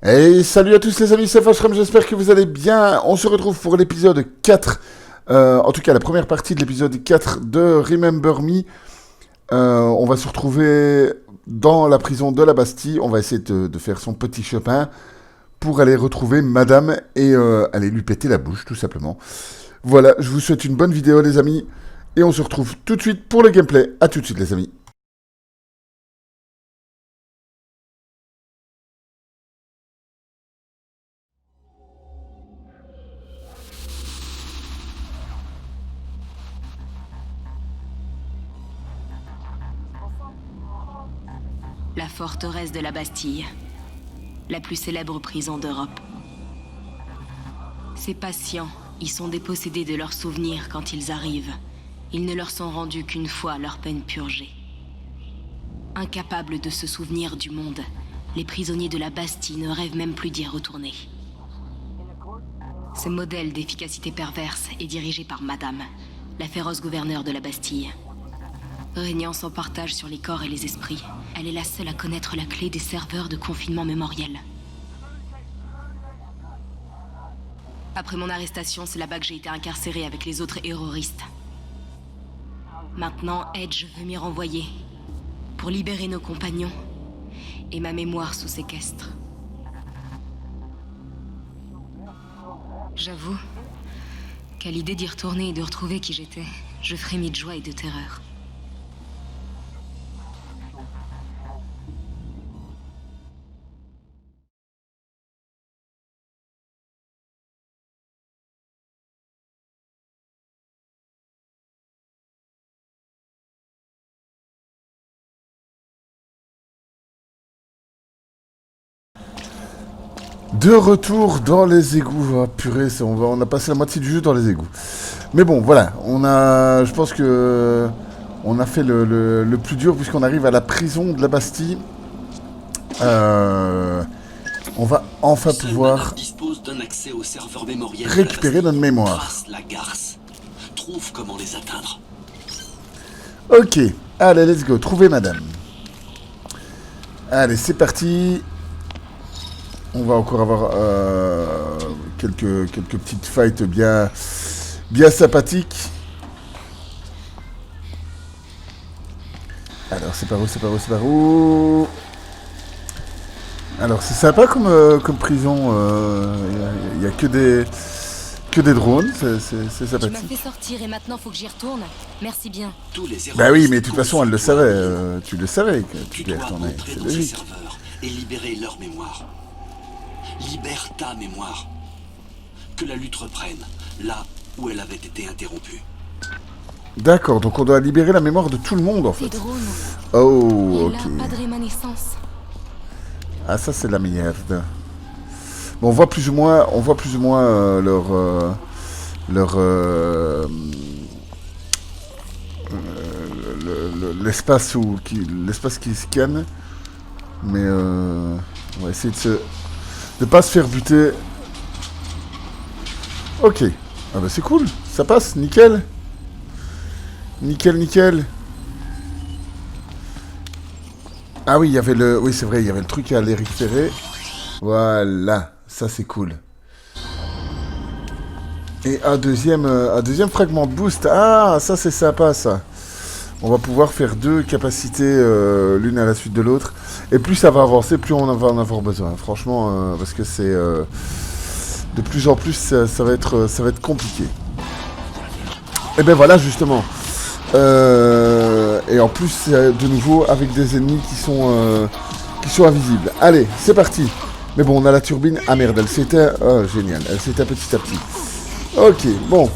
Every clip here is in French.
Et salut à tous les amis, c'est Fashram, j'espère que vous allez bien. On se retrouve pour l'épisode 4, en tout cas la première partie de l'épisode 4 de Remember Me. On va se retrouver dans la prison de la Bastille, on va essayer de faire son petit chemin pour aller retrouver madame et aller lui péter la bouche tout simplement. Voilà, je vous souhaite une bonne vidéo les amis, et on se retrouve tout de suite pour le gameplay. A tout de suite les amis. La forteresse de la Bastille, la plus célèbre prison d'Europe. Ces patients y sont dépossédés de leurs souvenirs quand ils arrivent. Ils ne leur sont rendus qu'une fois leur peine purgée. Incapables de se souvenir du monde, les prisonniers de la Bastille ne rêvent même plus d'y retourner. Ce modèle d'efficacité perverse est dirigé par Madame, la féroce gouverneure de la Bastille. Régnant sans partage sur les corps et les esprits, elle est la seule à connaître la clé des serveurs de confinement mémoriel. Après mon arrestation, c'est là-bas que j'ai été incarcéré avec les autres terroristes. Maintenant, Edge veut m'y renvoyer, pour libérer nos compagnons et ma mémoire sous séquestre. J'avoue qu'à l'idée d'y retourner et de retrouver qui j'étais, je frémis de joie et de terreur. De retour dans les égouts. Oh, purée, on a passé la moitié du jeu dans les égouts. Mais bon, voilà. Je pense que on a fait le plus dur puisqu'on arrive à la prison de la Bastille. On va enfin pouvoir récupérer notre mémoire. Trouve comment les atteindre. Ok. Allez, let's go. Trouver madame. Allez, c'est parti. On va encore avoir quelques petites fights bien sympathiques. Alors, c'est par où? Alors, c'est sympa comme prison. Il y a que des drones. C'est sympathique. Tu m'as fait sortir et maintenant faut que j'y retourne. Merci bien. Bah oui, mais de toute façon, elle le savait. Tu le savais que tu devais retourner. C'est logique. Et libérer leur mémoire. Libère ta mémoire. Que la lutte reprenne, là où elle avait été interrompue. D'accord, donc on doit libérer la mémoire de tout le monde en fait. Drones. Oh, ok. Il a pas de rémanescence. Ah, ça c'est de la merde. Bon, on voit plus ou moins l'espace qui scanne, mais on va essayer de pas se faire buter. Ok. Ah bah c'est cool. Ça passe, nickel. Nickel. Ah oui, oui, c'est vrai, il y avait le truc à aller récupérer. Voilà, ça c'est cool. Et un deuxième fragment de boost. Ah, ça c'est sympa ça. On va pouvoir faire deux capacités l'une à la suite de l'autre. Et plus ça va avancer, plus on va en avoir besoin. Franchement, parce que c'est de plus en plus, ça va être compliqué. Et ben voilà justement. Et en plus, de nouveau avec des ennemis qui sont invisibles. Allez, c'est parti. Mais bon, on a la turbine. Ah merde, elle s'éteint. Oh génial, elle s'éteint petit à petit. Ok, bon.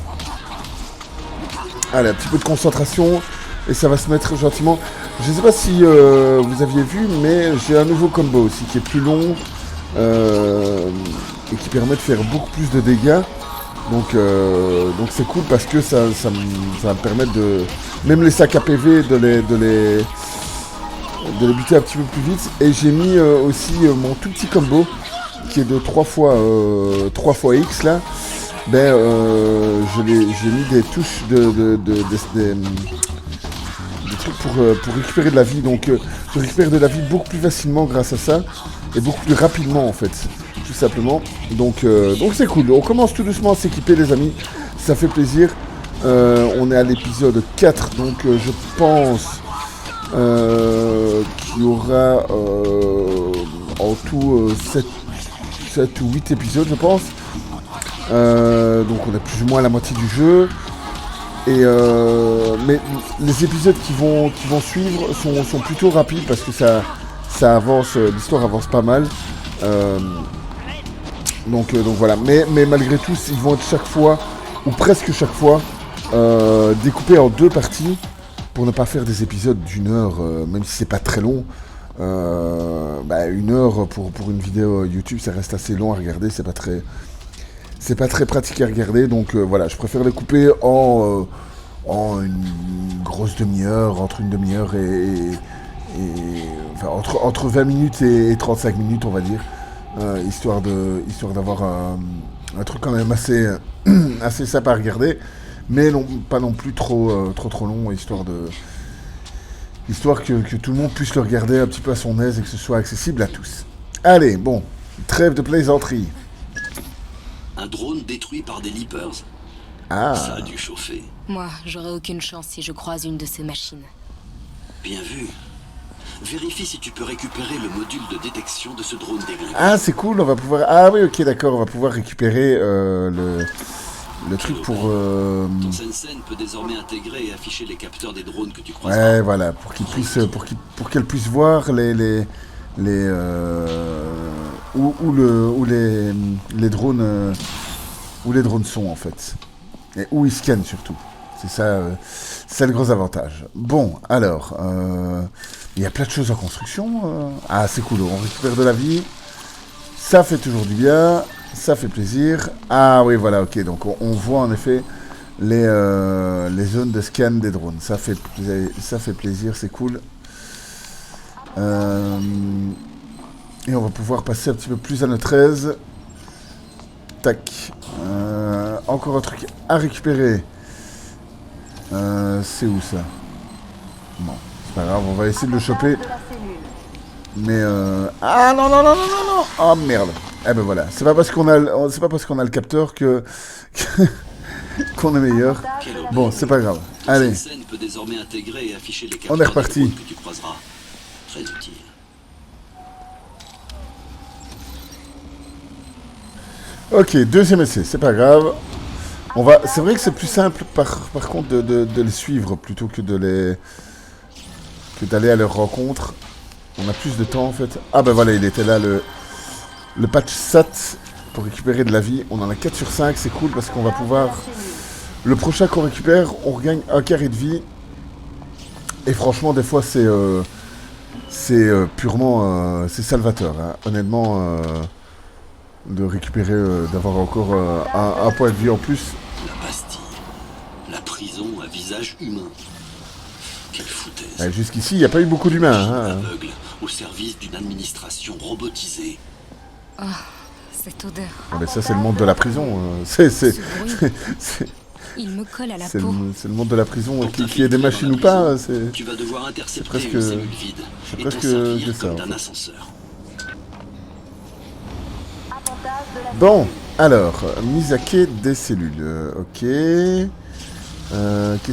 Allez, un petit peu de concentration. Et ça va se mettre gentiment. Je ne sais pas si vous aviez vu, mais j'ai un nouveau combo aussi qui est plus long et qui permet de faire beaucoup plus de dégâts. Donc c'est cool parce que ça va me permettre de... Même les sacs à PV, de les buter un petit peu plus vite. Et j'ai mis aussi mon tout petit combo qui est de 3 fois X là. J'ai mis des touches des trucs pour récupérer de la vie. Donc je récupère de la vie beaucoup plus facilement grâce à ça. Et beaucoup plus rapidement en fait. Tout simplement. Donc c'est cool. On commence tout doucement à s'équiper les amis. Ça fait plaisir. On est à l'épisode 4. Donc je pense qu'il y aura en tout 7 ou 8 épisodes je pense. Donc on a plus ou moins la moitié du jeu. Et mais les épisodes qui vont suivre sont plutôt rapides parce que ça avance, l'histoire avance pas mal. Donc voilà. Mais malgré tout, ils vont être chaque fois, ou presque chaque fois, découpés en 2 parties pour ne pas faire des épisodes d'1 heure, même si c'est pas très long. 1 heure pour une vidéo YouTube, ça reste assez long à regarder, c'est pas très pratique à regarder, donc voilà, je préfère les couper en une grosse demi-heure, entre une demi-heure enfin, entre 20 minutes et 35 minutes, on va dire, histoire d'avoir un truc quand même assez sympa à regarder, mais non, pas non plus trop long, histoire que tout le monde puisse le regarder un petit peu à son aise et que ce soit accessible à tous. Allez, bon, trêve de plaisanterie. Un drone détruit par des Leapers. Ah. Ça a dû chauffer. Moi, j'aurais aucune chance si je croise une de ces machines. Bien vu. Vérifie si tu peux récupérer le module de détection de ce drone déglingué. Ah, c'est cool, on va pouvoir... Ah oui, ok, d'accord, on va pouvoir récupérer le truc pour... Ton Sensen peut désormais intégrer et afficher les capteurs des drones que tu croises. Ouais, voilà, pour qu'elle puisse voir où les drones sont en fait, et où ils scannent surtout. C'est ça le gros avantage. Bon, alors, il y a plein de choses en construction. Ah, c'est cool, on récupère de la vie. Ça fait toujours du bien, ça fait plaisir. Ah oui, voilà, ok, donc on voit en effet les zones de scan des drones. Ça fait plaisir, c'est cool. Et on va pouvoir passer un petit peu plus à notre aise. Tac. Encore un truc à récupérer. C'est où ça? Bon, c'est pas grave, on va essayer de le choper. Mais ah non. Oh merde. Eh ben voilà, c'est pas parce qu'on a le capteur que qu'on est meilleur. Bon, c'est pas grave. Allez. Peut désormais intégrer et afficher les On est reparti. que tu croiseras. Très utile. Ok, deuxième essai, c'est pas grave. C'est vrai que c'est plus simple par contre de les suivre plutôt que d'aller à leur rencontre. On a plus de temps en fait. Ah ben voilà, il était là le patch SAT pour récupérer de la vie. On en a 4 sur 5, c'est cool parce qu'on va pouvoir... Le prochain qu'on récupère, on regagne un carré de vie. Et franchement, des fois, c'est purement... c'est salvateur, hein. Honnêtement, de récupérer, d'avoir encore un point de vie en plus. La Bastille. La prison à visage humain. Quelle foutaise. Jusqu'ici, il n'y a pas eu beaucoup d'humains. Hein. Aveugle, au service d'une administration robotisée. Oh, cette odeur. Ah, mais ça, c'est le monde de la prison. Il me colle à la c'est peau. le monde de la prison, qui est des machines ou pas. Tu vas devoir intercepter presque- une cellule vide c'est et presque t'en servir que ça, comme en d'un fait. ascenseur. Bon, alors, mise à quai des cellules. Ok. Qu'est-ce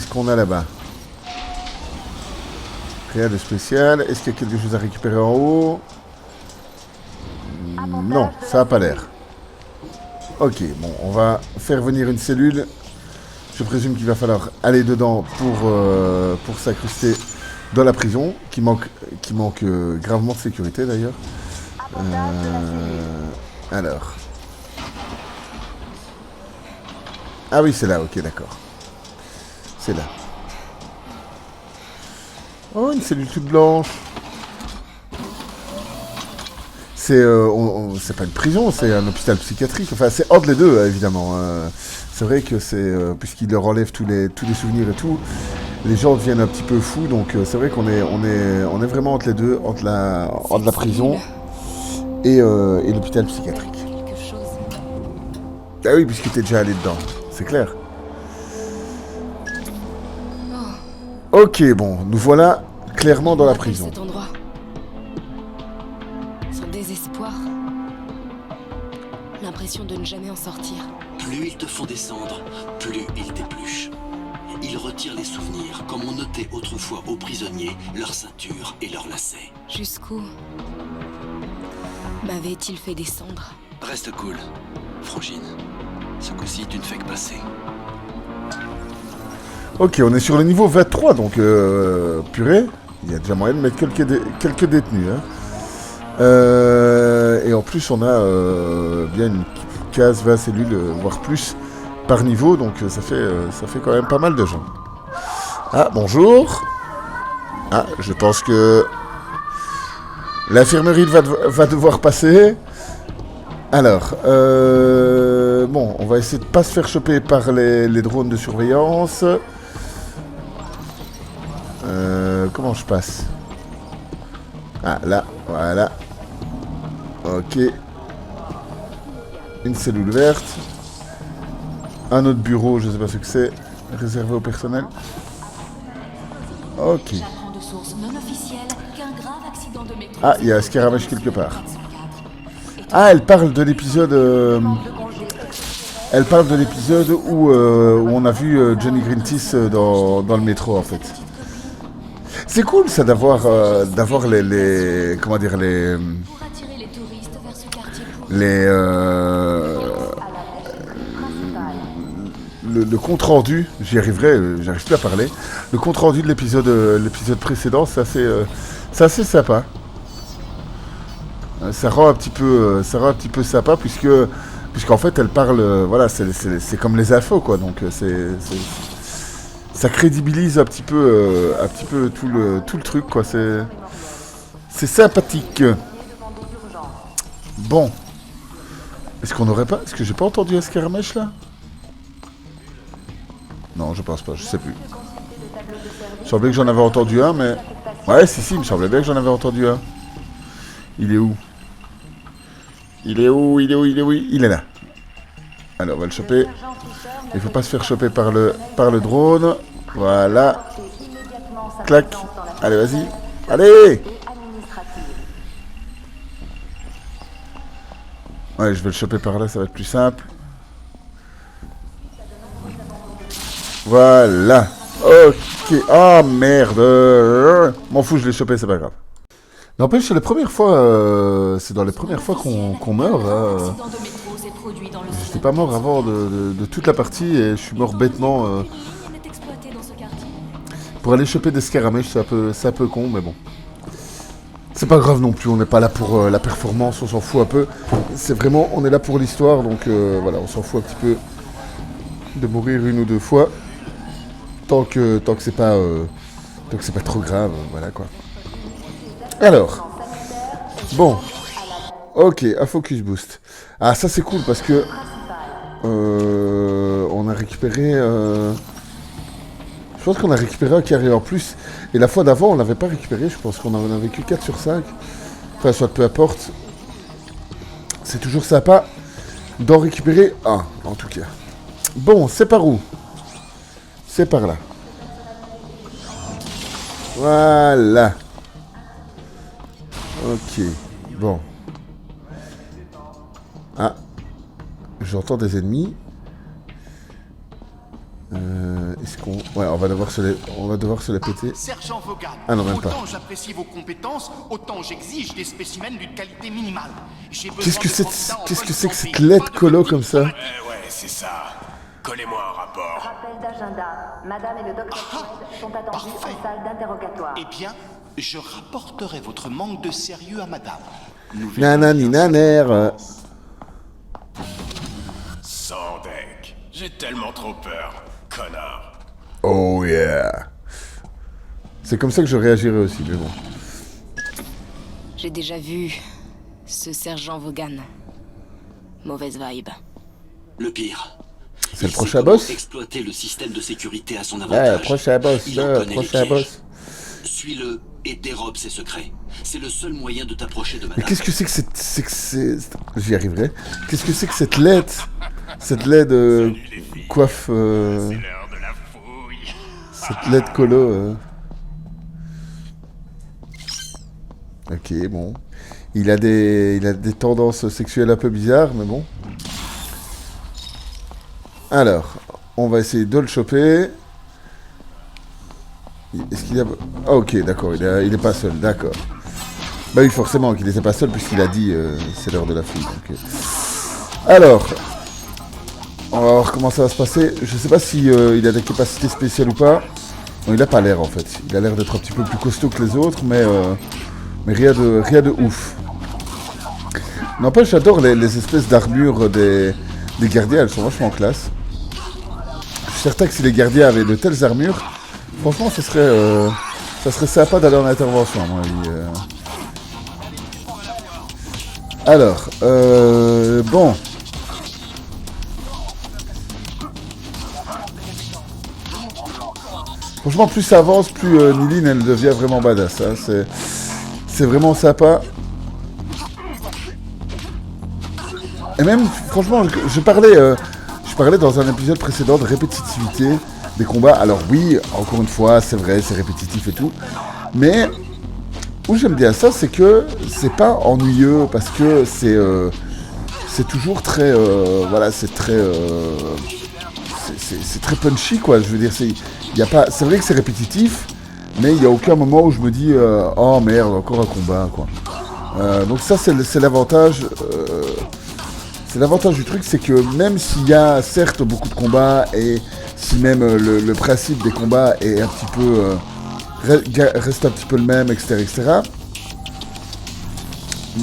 qu'on a là-bas? Rien de spécial. Est-ce qu'il y a quelque chose à récupérer en haut? Non, ça n'a pas l'air. Ok, bon, on va faire venir une cellule. Je présume qu'il va falloir aller dedans pour s'incruster dans la prison, qui manque gravement de sécurité d'ailleurs. Alors. Ah oui, c'est là, ok, d'accord. C'est là. Oh, une cellule toute blanche. C'est pas une prison, c'est un hôpital psychiatrique. Enfin, c'est entre les deux, évidemment. C'est vrai que puisqu'il leur enlève tous les souvenirs et tout, les gens deviennent un petit peu fous. Donc, c'est vrai qu'on est vraiment entre les deux, entre la prison et l'hôpital psychiatrique. Quelque chose. Ah oui, puisque t'es déjà allé dedans, c'est clair. Ok, bon, nous voilà clairement dans la prison. Cet endroit. Son désespoir. L'impression de ne jamais en sortir. Plus ils te font descendre, plus ils t'épluchent. Ils retirent les souvenirs, comme on notait autrefois aux prisonniers leur ceinture et leurs lacets. Jusqu'où m'avait-il fait descendre? Reste cool, Frangine. Ce coup-ci, tu ne fais que passer. Ok, on est sur le niveau 23, donc purée, il y a déjà moyen de mettre quelques détenus. Hein. Et en plus, on a bien une case 20 cellules, voire plus, par niveau, donc ça fait quand même pas mal de gens. Ah, bonjour. Ah, je pense que l'infirmerie va devoir passer. Alors, bon, on va essayer de pas se faire choper par les drones de surveillance. Comment je passe? Ah, là, voilà. Ok. Une cellule verte. Un autre bureau, je sais pas ce que c'est. Réservé au personnel. Ok. Ah, il y a un scaramouche quelque part. Ah, elle parle de l'épisode... Elle parle de l'épisode où on a vu Johnny Greenpeace dans le métro, en fait. C'est cool, ça, d'avoir les... Comment dire, les... Le compte rendu, j'y arriverai, j'arrive plus à parler. Le compte rendu de l'épisode précédent, c'est assez sympa. Ça rend un petit peu sympa puisqu'en fait elle parle, voilà, c'est comme les infos quoi, donc ça crédibilise un petit peu tout le truc quoi, c'est sympathique. Bon, est-ce que j'ai pas entendu un scaramouche là? Non, je pense pas, je sais plus. Il me semblait que j'en avais entendu un, mais... Ouais, si, il me semblait bien que j'en avais entendu un. Il est où? Il est là. Alors, on va le choper. Il faut pas se faire choper par le drone. Voilà. Clac. Allez, vas-y. Allez! Ouais, je vais le choper par là, ça va être plus simple. Voilà. Ok. Ah, merde. M'en fous, je l'ai chopé, c'est pas grave. N'empêche, c'est la première fois, c'est dans les premières fois qu'on meurt. Hein. J'étais pas mort avant de toute la partie et je suis mort bêtement. Pour aller choper des scaramouches, c'est un peu con, mais bon. C'est pas grave non plus, on n'est pas là pour la performance, on s'en fout un peu. C'est vraiment, on est là pour l'histoire, donc voilà, on s'en fout un petit peu de mourir une ou deux fois. Tant que c'est pas trop grave, voilà quoi. Alors, bon, ok, un focus boost. Ah, ça c'est cool parce que on a récupéré. Je pense qu'on a récupéré un carré en plus. Et la fois d'avant, on l'avait pas récupéré. Je pense qu'on en avait que 4 sur 5. Enfin, soit peu importe. C'est toujours sympa d'en récupérer un, en tout cas. Bon, c'est par où? C'est par là. Voilà. Ok. Bon. Ah. J'entends des ennemis. Est-ce qu'on... Ouais, on va devoir se les péter. Sergent Vaughan, ah non, même pas. Autant j'apprécie vos compétences, autant j'exige des spécimens d'une qualité minimale. Qu'est-ce que c'est que cette lettre colo comme ça? Ouais, c'est ça. Collez-moi un rapport. Rappel d'agenda. Madame et le docteur Fred sont attendus en salle d'interrogatoire. Eh bien, je rapporterai votre manque de sérieux à madame. Nanani naner. Sans deck. J'ai tellement trop peur, connard. Oh yeah. C'est comme ça que je réagirais aussi, mais bon. J'ai déjà vu ce sergent Vaughan. Mauvaise vibe. Le pire. C'est le prochain boss? Exploiter le système de sécurité à son Ouais, avantage. prochain boss, prochain boss. Suis-le et dérobe ses secrets. C'est le seul moyen de t'approcher de madame. Mais qu'est-ce que c'est que j'y arriverai. Qu'est-ce que c'est que cette lettre? Cette LED coiffe... C'est l'heure de la fouille. cette LED colo... Ok, bon. Il a des tendances sexuelles un peu bizarres, mais bon. Alors, on va essayer de le choper. Est-ce qu'il a... Ah, ok, d'accord, il est pas seul, d'accord. Bah oui, forcément qu'il n'était pas seul, puisqu'il a dit c'est l'heure de la fille. Donc, alors, on va voir comment ça va se passer. Je sais pas si il a des capacités spéciales ou pas. Non, il a pas l'air en fait. Il a l'air d'être un petit peu plus costaud que les autres, mais rien de ouf. N'empêche, j'adore les espèces d'armures des gardiens, elles sont vachement classe. Je suis certain que si les gardiens avaient de telles armures, franchement, ça serait sympa d'aller en intervention, à mon avis. Alors, bon. Franchement, plus ça avance, plus Niline, elle devient vraiment badass. Hein. C'est vraiment sympa. Et même, franchement, je parlais dans un épisode précédent de répétitivité des combats. Alors oui, encore une fois, c'est vrai, c'est répétitif et tout. Mais où j'aime bien ça, c'est que c'est pas ennuyeux parce que c'est toujours très, voilà, c'est très punchy quoi. Je veux dire, c'est vrai que c'est répétitif, mais il n'y a aucun moment où je me dis oh merde, encore un combat quoi. Donc ça c'est l'avantage. C'est l'avantage du truc, c'est que même s'il y a certes beaucoup de combats et si même le principe des combats est un petit peu reste un petit peu le même, etc., etc.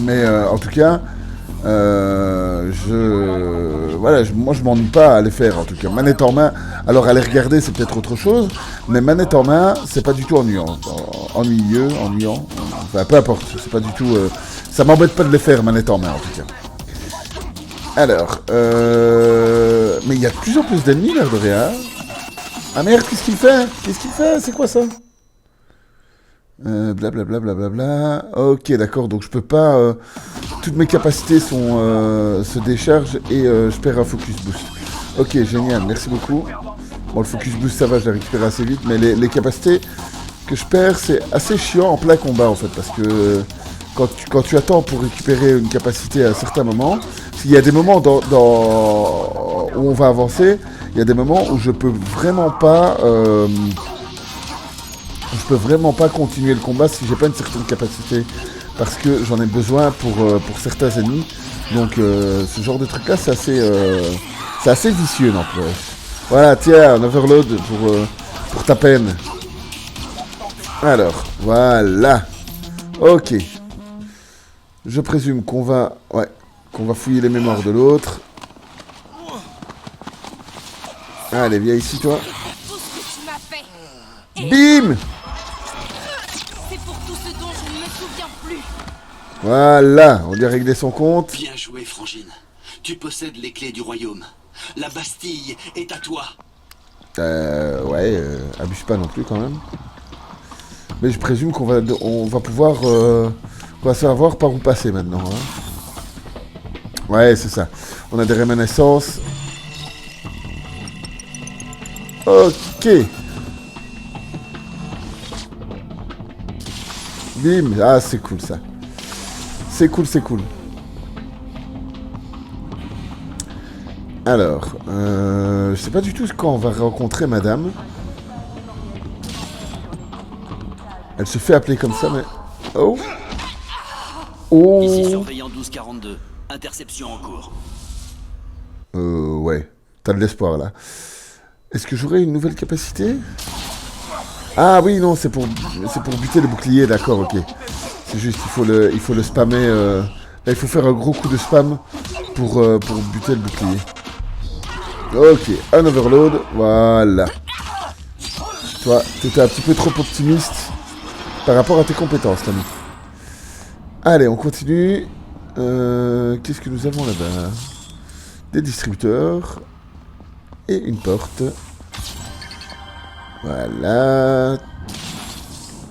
Mais en tout cas, moi je m'ennuie pas à les faire en tout cas. Manette en main, alors à les regarder c'est peut-être autre chose, mais manette en main c'est pas du tout ennuyant, enfin peu importe, c'est pas du tout, ça m'embête pas de les faire manette en main en tout cas. Alors, mais il y a de plus en plus d'ennemis l'air de rien. Ah merde, qu'est-ce qu'il fait? C'est quoi ça? Blablabla. Ok, d'accord, donc je peux pas... toutes mes capacités se déchargent et je perds un focus boost. Ok, génial, merci beaucoup. Bon, le focus boost, ça va, je l'ai récupéré assez vite, mais les capacités que je perds, c'est assez chiant en plein combat, en fait, parce que quand tu attends pour récupérer une capacité à un certain moment, il y a des moments où on va avancer, il y a des moments où je peux vraiment pas... continuer le combat si j'ai pas une certaine capacité parce que j'en ai besoin pour certains ennemis. Donc ce genre de truc là c'est assez vicieux non plus. Voilà, tiens, un overload pour ta peine. Alors, voilà. Ok. Je présume qu'on va fouiller les mémoires de l'autre. Allez, viens ici toi. Bim! Voilà, on lui a réglé son compte. Bien joué, Frangine. Tu possèdes les clés du royaume. La Bastille est à toi. Abuse pas non plus quand même. Mais je présume qu'on va pouvoir savoir par où passer maintenant. Hein. Ouais, c'est ça. On a des réminiscences. Ok. Bim. Ah, c'est cool ça. C'est cool. Alors, je sais pas du tout quand on va rencontrer madame. Elle se fait appeler comme ça, mais... Oh. Ici surveillant 1242. Interception en cours. Ouais. T'as de l'espoir, là. Est-ce que j'aurai une nouvelle capacité? Ah oui, non, c'est pour buter le bouclier, d'accord, ok. C'est juste, il faut le spammer. Là, il faut faire un gros coup de spam pour buter le bouclier. Ok, un overload, voilà. Toi, t'étais un petit peu trop optimiste par rapport à tes compétences, l'ami. Allez, on continue. Qu'est-ce que nous avons là-bas? Des distributeurs. Et une porte. Voilà.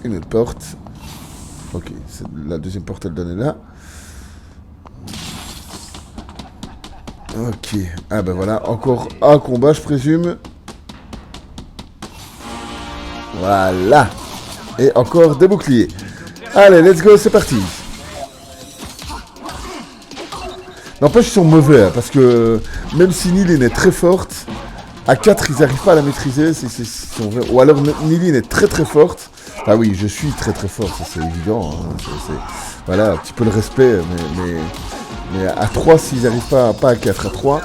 Une autre porte. Ok, la deuxième porte, elle donne là. Ok. Ah ben voilà, encore un combat, je présume. Voilà. Et encore des boucliers. Allez, let's go, c'est parti. N'empêche, ils sont mauvais, hein, parce que même si Nilin est très forte, à 4, ils n'arrivent pas à la maîtriser. Ou alors Nilin est très très forte. Ah oui, je suis très très fort, ça c'est évident. Hein. Voilà, un petit peu le respect, mais à 3, s'ils n'arrivent pas à 4, à 3.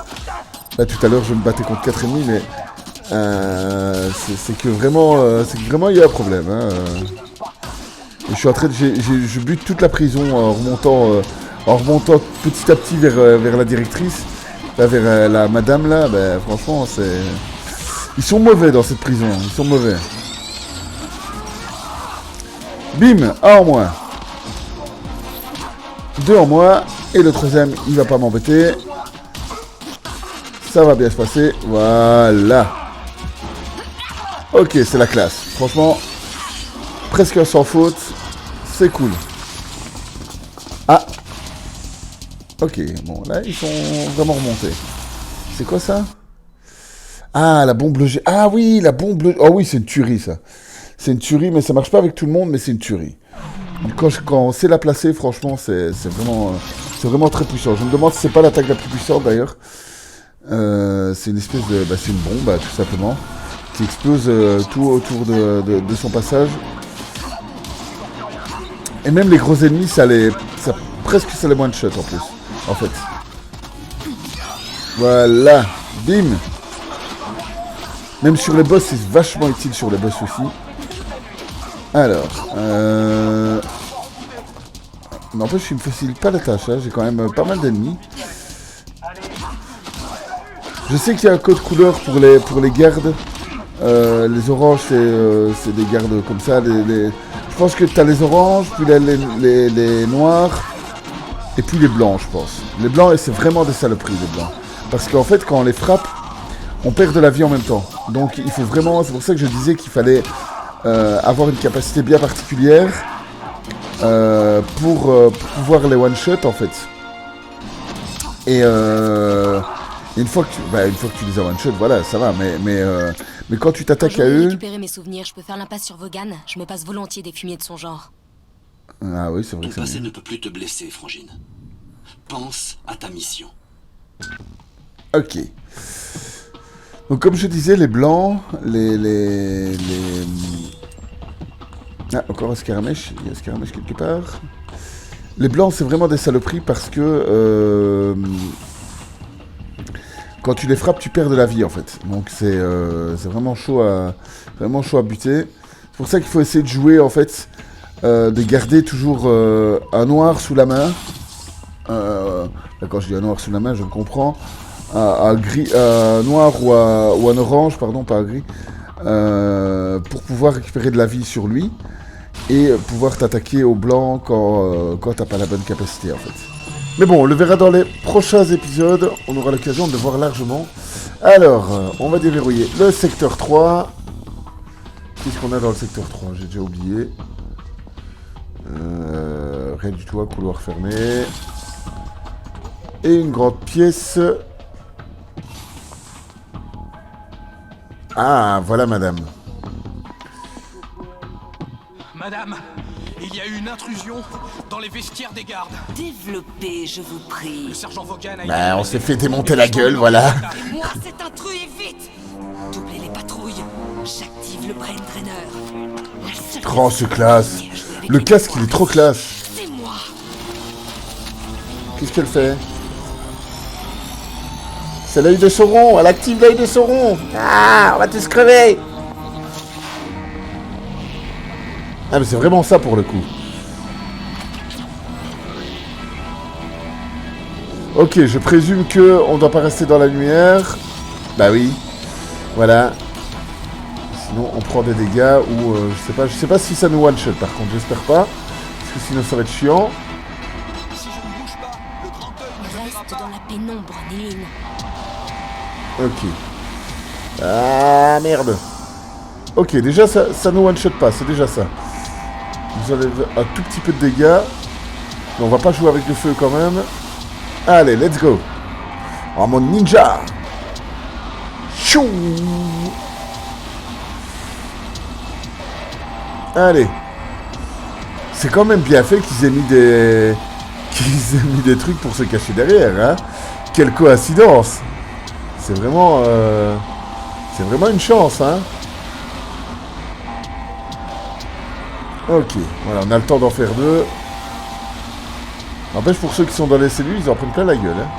Là, tout à l'heure, je me battais contre 4 ennemis, mais c'est que vraiment, il y a un problème. Hein. Et je suis en train de... Je bute toute la prison en remontant petit à petit vers la directrice, là, vers la madame, là. Ben, franchement, c'est... Ils sont mauvais dans cette prison, ils sont mauvais. Bim, 1 en moins. 2 en moins. Et le troisième, il va pas m'embêter. Ça va bien se passer. Voilà. Ok, c'est la classe. Franchement, presque sans faute. C'est cool. Ah. Ok, bon, là, ils sont vraiment remontés. C'est quoi ça? Ah, la bombe bleue. Ah oui, la bombe bleue. Oh oui, c'est une tuerie, ça. C'est une tuerie, mais ça marche pas avec tout le monde, mais c'est une tuerie. Quand on sait la placer, franchement, c'est vraiment très puissant. Je me demande si c'est pas l'attaque la plus puissante, d'ailleurs. C'est une espèce de... c'est une bombe, tout simplement, qui explose tout autour de son passage. Et même les gros ennemis, presque ça les one-shot, en plus, en fait. Voilà, bim. Même sur les boss, c'est vachement utile sur les boss aussi. Alors, n'empêche, il me facilite pas la tâche, hein. J'ai quand même pas mal d'ennemis. Je sais qu'il y a un code couleur pour les gardes. Les oranges, c'est des gardes comme ça. Je pense que tu as les oranges, puis les noirs, et puis les blancs, je pense. Les blancs, et c'est vraiment des saloperies, les blancs. Parce qu'en fait, quand on les frappe, on perd de la vie en même temps. Donc il faut vraiment... C'est pour ça que je disais qu'il fallait avoir une capacité bien particulière pour pouvoir les one-shot, en fait. Et une fois que tu les as one-shot, voilà, ça va. Mais quand tu t'attaques à eux... récupérer mes souvenirs, je peux faire l'impasse sur Vaughan. Je me passe volontiers des fumiers de son genre. Ah oui, c'est vrai Ton que c'est passé mieux. ne peut plus te blesser, Frangine. Pense à ta mission. Ok. Donc comme je disais, les blancs, Ah, encore un Scaramèche. Il y a un Scaramèche quelque part. Les blancs, c'est vraiment des saloperies parce que... Quand tu les frappes, tu perds de la vie, en fait. Donc c'est vraiment chaud à buter. C'est pour ça qu'il faut essayer de jouer, en fait, de garder toujours un noir sous la main. Quand je dis un noir sous la main, je me comprends. Un noir ou un orange, pardon, pas un gris. Pour pouvoir récupérer de la vie sur lui. Et pouvoir t'attaquer au blanc quand t'as pas la bonne capacité, en fait. Mais bon, on le verra dans les prochains épisodes. On aura l'occasion de le voir largement. Alors, on va déverrouiller le secteur 3. Qu'est-ce qu'on a dans le secteur 3? J'ai déjà oublié. Rien du tout, un couloir fermé. Et une grande pièce. Ah, voilà madame. Madame, il y a eu une intrusion dans les vestiaires des gardes. Développez, je vous prie. Le sergent Vaughan a... Bah, on s'est fait démonter la gueule, voilà. Et moi, cet intrus, et vite! Doublez les patrouilles. J'active le brain trainer. La seule Oh, c'est classe. à jouer avec Le les casque, il est trop classe. C'est moi. Qu'est-ce qu'elle fait? C'est l'œil de Sauron. Elle active l'œil de Sauron. Ah, on va tous crever. Ah, mais c'est vraiment ça pour le coup. Ok, je présume que on doit pas rester dans la lumière. Bah oui. Voilà. Sinon, on prend des dégâts ou je sais pas si ça nous one shot. Par contre, j'espère pas, parce que sinon ça va être chiant. Si je ne bouge pas, le grand œil ne verra Reste pas. dans la pénombre, Néline. Ok. Ah merde. Ok, déjà ça nous one shot pas, c'est déjà ça. Vous enlève un tout petit peu de dégâts. Mais on va pas jouer avec le feu quand même. Allez, let's go. En mode ninja. Chou. Allez. c'est quand même bien fait qu'ils aient mis des... qu'ils aient mis des trucs pour se cacher derrière, hein. Quelle coïncidence. C'est vraiment une chance, hein. Ok, voilà, on a le temps d'en faire 2. N'empêche, pour ceux qui sont dans les cellules, ils en prennent plein la gueule, hein.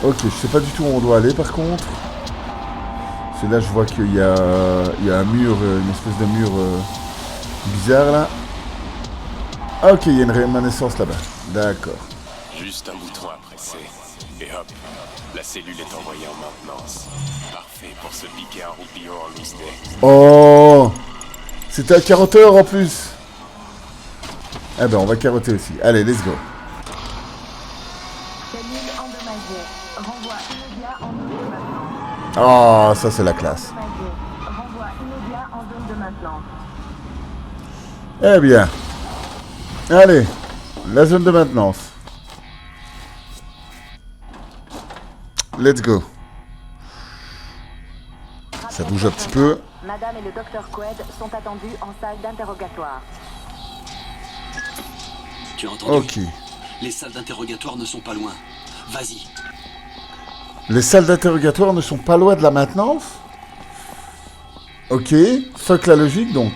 Ok, je sais pas du tout où on doit aller, par contre. C'est là, je vois qu'il y a un mur, une espèce de mur bizarre, là. Ah, ok, il y a une rémanescence là-bas. D'accord. Juste un bouton à presser. Et hop, la cellule est envoyée en maintenance. Parfait pour se piquer un roupillon en loose day. Oh, c'était un carotteur en plus. Eh ben, on va carotter aussi. Allez, let's go. Cellule endommagée. Renvoi immédiat en zone de maintenance. Oh, ça c'est la classe. Endommagée. Renvoi immédiat en zone de maintenance. Eh bien. Allez, la zone de maintenance. Let's go. Ça bouge un petit peu. Madame et le docteur Quaid sont attendus en salle d'interrogatoire. Tu as entendu? Ok. Les salles d'interrogatoire ne sont pas loin. Vas-y. Les salles d'interrogatoire ne sont pas loin de la maintenance. Ok. Fuck la logique donc.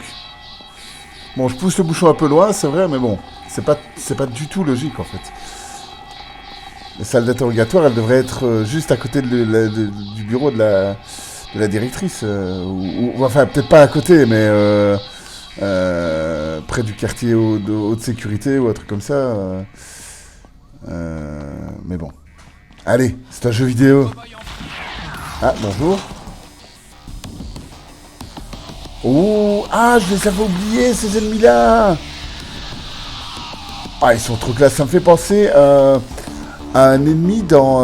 Bon, je pousse le bouchon un peu loin, c'est vrai, mais bon. C'est pas du tout logique en fait. Les salles d'interrogatoire, elles devraient être juste à côté du bureau de la directrice. Ou enfin, peut-être pas à côté, mais près du quartier de haute sécurité ou un truc comme ça. Mais bon. Allez, c'est un jeu vidéo. Ah, bonjour. Oh, ah, je les avais oubliés, ces ennemis-là. Ah, ils sont trop classe. Ça me fait penser à un ennemi dans...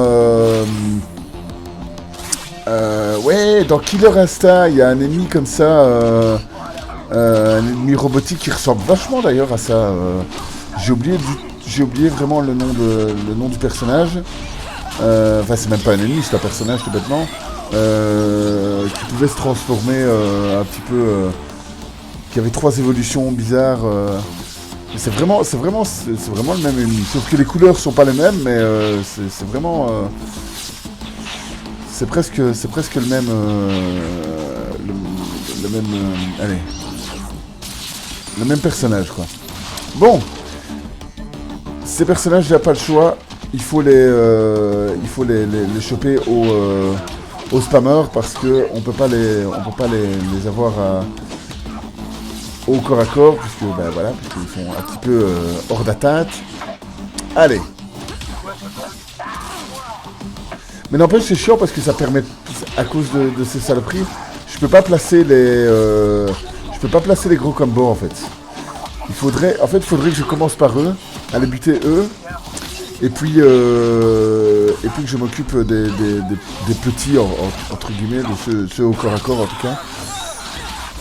ouais, dans Killer Instinct, il y a un ennemi comme ça, un ennemi robotique qui ressemble vachement d'ailleurs à ça. J'ai oublié vraiment le nom du personnage. Enfin, c'est même pas un ennemi, c'est un personnage tout bêtement. Qui pouvait se transformer un petit peu... qui avait 3 évolutions bizarres. C'est vraiment le même ennemi. Sauf que les couleurs sont pas les mêmes, mais c'est vraiment... c'est presque le même... le même... allez. Le même personnage, quoi. Bon. Ces personnages, il n'y a pas le choix. Il faut les choper aux spammers parce que on peut pas les avoir au corps à corps puisque ben voilà, puisqu'ils sont un petit peu hors d'atteinte. Allez. Mais n'empêche, c'est chiant parce que ça permet, à cause de ces saloperies, je peux pas placer les gros combos en fait. Il faudrait que je commence par eux, à les buter eux, et puis que je m'occupe des petits, entre guillemets, de ceux au corps à corps en tout cas.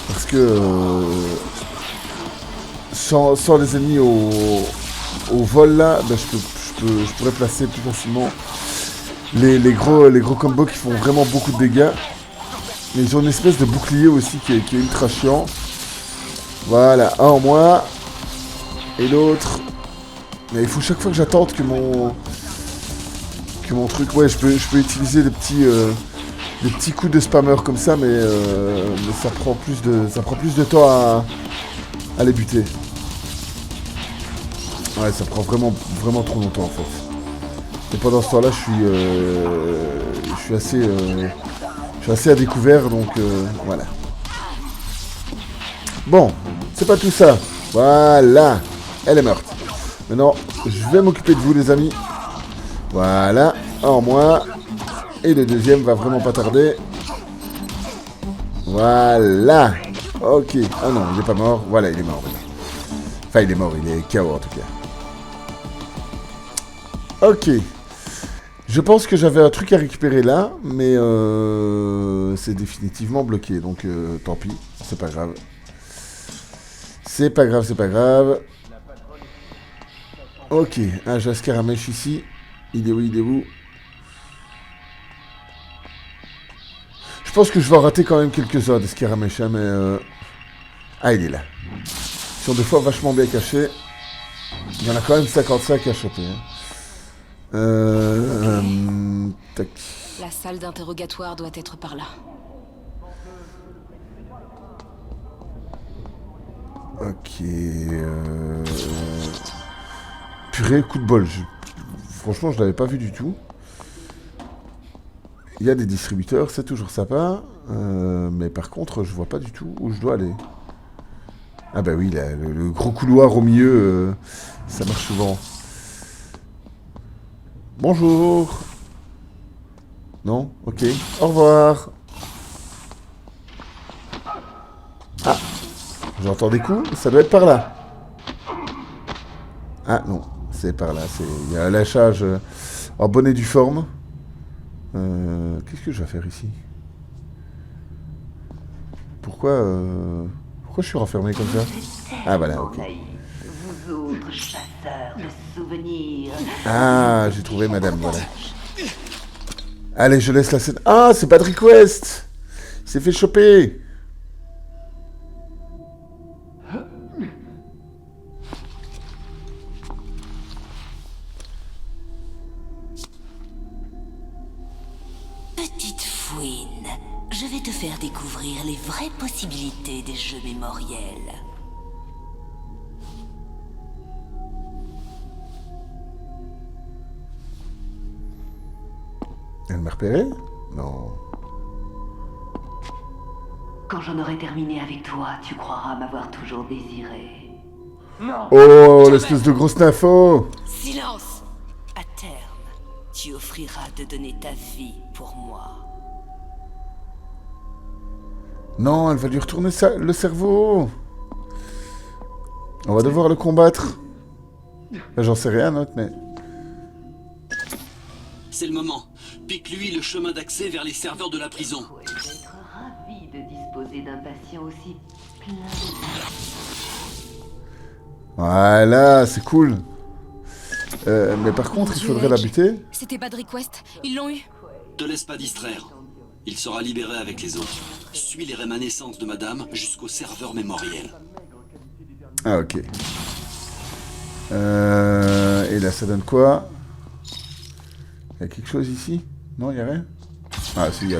Parce que sans les ennemis au vol là, ben, je pourrais placer plus facilement les gros combos qui font vraiment beaucoup de dégâts. Mais ils ont une espèce de bouclier aussi qui est ultra chiant. Voilà, un en moins. Et l'autre. Mais il faut chaque fois que j'attende que mon truc. Ouais, je peux utiliser des petits coups de spammer comme ça, mais ça prend plus de temps à les buter. Ouais, ça prend vraiment trop longtemps en fait. Et pendant ce temps-là, je suis assez à découvert, donc voilà. Bon, c'est pas tout ça. Voilà, elle est morte. Maintenant, je vais m'occuper de vous, les amis. Voilà, un en moins. Et le deuxième va vraiment pas tarder. Voilà. Ok. Ah non, il est pas mort. Voilà, il est mort. Enfin, il est mort, il est KO en tout cas. Ok. Je pense que j'avais un truc à récupérer là, mais c'est définitivement bloqué. Donc, tant pis. C'est pas grave. C'est pas grave. Ok, un Jascaramèche ici. Il est où? Je pense que je vais en rater quand même quelques-uns des Scaramèches, hein, mais Ah, il est là. Ils sont des fois vachement bien cachés. Il y en a quand même 55 à choper. Tac. La salle d'interrogatoire doit être par là. Ok. Purée, coup de bol. Franchement, je l'avais pas vu du tout. Il y a des distributeurs, c'est toujours sympa. Mais par contre, je vois pas du tout où je dois aller. Ah bah oui, là, le gros couloir au milieu, ça marche souvent. Bonjour. Non? Ok. Au revoir. Ah. J'entends des coups, ça doit être par là. Ah non, c'est par là. Il y a un lâchage en bonne et due forme. Qu'est-ce que je vais faire ici? Pourquoi je suis renfermé comme ça? Ah voilà, ok. Vous autres chasseurs de souvenirs. Ah, j'ai trouvé madame, voilà. Allez, je laisse la scène. Ah, c'est Patrick West. Il s'est fait choper. Petite fouine, je vais te faire découvrir les vraies possibilités des jeux mémoriels. Elle m'a repéré? Non. Quand j'en aurai terminé avec toi, tu croiras m'avoir toujours désiré. Oh, l'espèce de grosse nympho. Silence! À terme, tu offriras de donner ta vie pour moi. Non, elle va lui retourner le cerveau. On va devoir le combattre. J'en sais rien, d'autre, mais... C'est le moment. Pique-lui le chemin d'accès vers les serveurs de la prison. Ouais, je vais être ravi de disposer d'un patient aussi plein de... Voilà, c'est cool. Mais par contre, il faudrait la buter. C'était Patrick West, ils l'ont eu. Te laisse pas distraire. Il sera libéré avec les autres. Suis les rémanescences de madame jusqu'au serveur mémoriel. Ah, ok. Et là, ça donne quoi? Il y a quelque chose ici? Non, il n'y a rien? Ah, si, il y a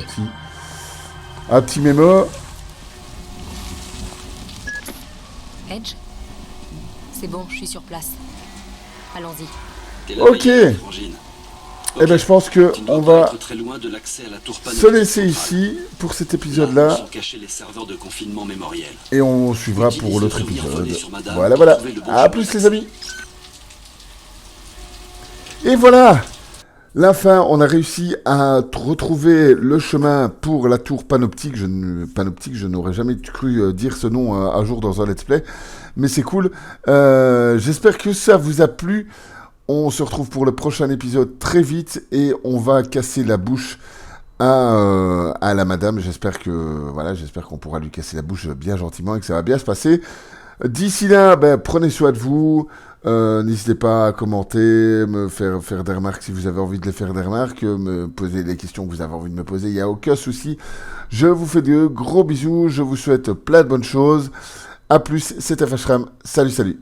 un petit mémo. Edge? C'est bon, je suis sur place. Allons-y. T'es la Ok. meilleure, Frangine. Eh ben, je pense que Tu ne dois on pas va être très loin de l'accès à la tour se panoptique laisser centrale. ici pour cet Là où épisode-là. sont cachés les serveurs de confinement mémoriel. Et on suivra pour Utilise l'autre le souvenir épisode. volé sur madame Voilà, pour voilà. trouver le bon À chemin plus, les d'accès. amis. Et voilà. La fin, on a réussi à retrouver le chemin pour la tour panoptique. Panoptique, je n'aurais jamais cru dire ce nom un jour dans un let's play. Mais c'est cool. J'espère que ça vous a plu. On se retrouve pour le prochain épisode très vite. Et on va casser la bouche à la madame. J'espère qu'on pourra lui casser la bouche bien gentiment et que ça va bien se passer. D'ici là, prenez soin de vous. N'hésitez pas à commenter, me faire des remarques si vous avez envie de les faire des remarques, me poser les questions que vous avez envie de me poser, il n'y a aucun souci. Je vous fais de gros bisous, je vous souhaite plein de bonnes choses. A plus, c'était Fashram, salut.